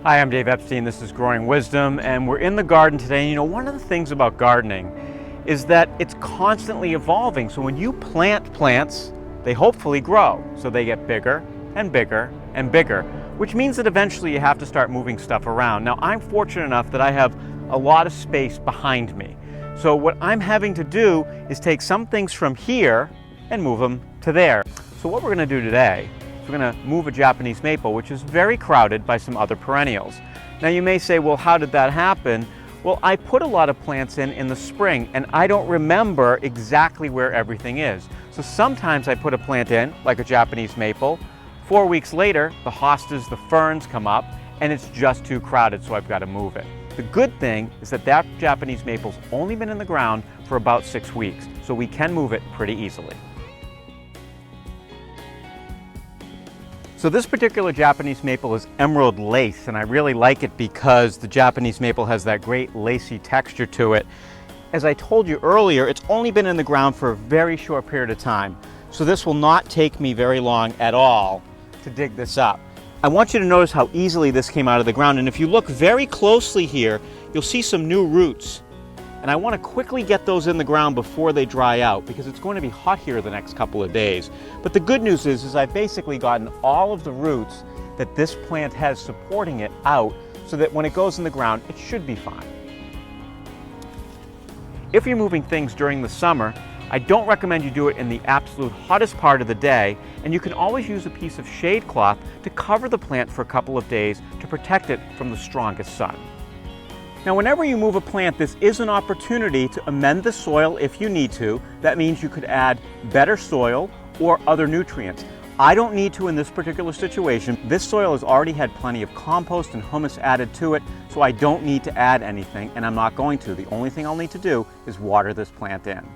Hi, I'm Dave Epstein. This is Growing Wisdom, and we're in the garden today. And you know, one of the things about gardening is that it's constantly evolving. So when you plant plants, they hopefully grow. So they get bigger and bigger and bigger, which means that eventually you have to start moving stuff around. Now, I'm fortunate enough that I have a lot of space behind me. So what I'm having to do is take some things from here and move them to there. So what we're going to do today, we're going to move a Japanese maple, which is very crowded by some other perennials. Now you may say, well, how did that happen? Well, I put a lot of plants in the spring, and I don't remember exactly where everything is. So sometimes I put a plant in, like a Japanese maple. 4 weeks later, the hostas, the ferns come up, and it's just too crowded, so I've got to move it. The good thing is that that Japanese maple's only been in the ground for about 6 weeks, so we can move it pretty easily. So this particular Japanese maple is emerald lace, and I really like it because the Japanese maple has that great lacy texture to it. As I told you earlier, it's only been in the ground for a very short period of time, so this will not take me very long at all to dig this up. I want you to notice how easily this came out of the ground, and if you look very closely here, you'll see some new roots. And I want to quickly get those in the ground before they dry out because it's going to be hot here the next couple of days. But the good news is I've basically gotten all of the roots that this plant has supporting it out so that when it goes in the ground, it should be fine. If you're moving things during the summer, I don't recommend you do it in the absolute hottest part of the day, and you can always use a piece of shade cloth to cover the plant for a couple of days to protect it from the strongest sun. Now, whenever you move a plant, this is an opportunity to amend the soil if you need to. That means you could add better soil or other nutrients. I don't need to in this particular situation. This soil has already had plenty of compost and humus added to it, so I don't need to add anything, and I'm not going to. The only thing I'll need to do is water this plant in.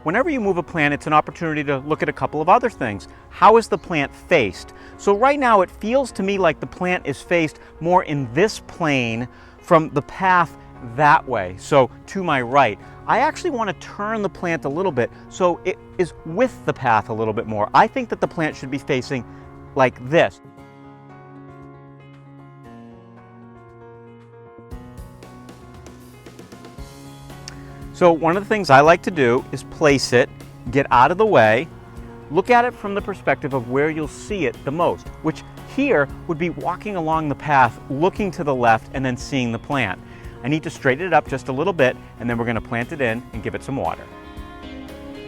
Whenever you move a plant, it's an opportunity to look at a couple of other things. How is the plant faced? So right now it feels to me like the plant is faced more in this plane from the path that way, so to my right. I actually want to turn the plant a little bit so it is with the path a little bit more. I think that the plant should be facing like this. So one of the things I like to do is place it, get out of the way, look at it from the perspective of where you'll see it the most, which here would be walking along the path, looking to the left, and then seeing the plant. I need to straighten it up just a little bit, and then we're going to plant it in and give it some water.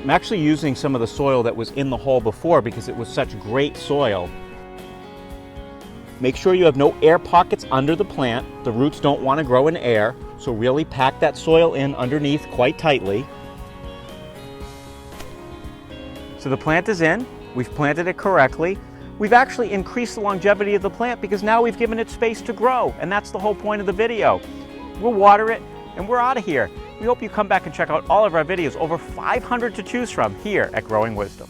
I'm actually using some of the soil that was in the hole before because it was such great soil. Make sure you have no air pockets under the plant. The roots don't want to grow in air, so really pack that soil in underneath quite tightly. So the plant is in, we've planted it correctly. We've actually increased the longevity of the plant because now we've given it space to grow, and that's the whole point of the video. We'll water it, and we're out of here. We hope you come back and check out all of our videos, over 500 to choose from here at Growing Wisdom.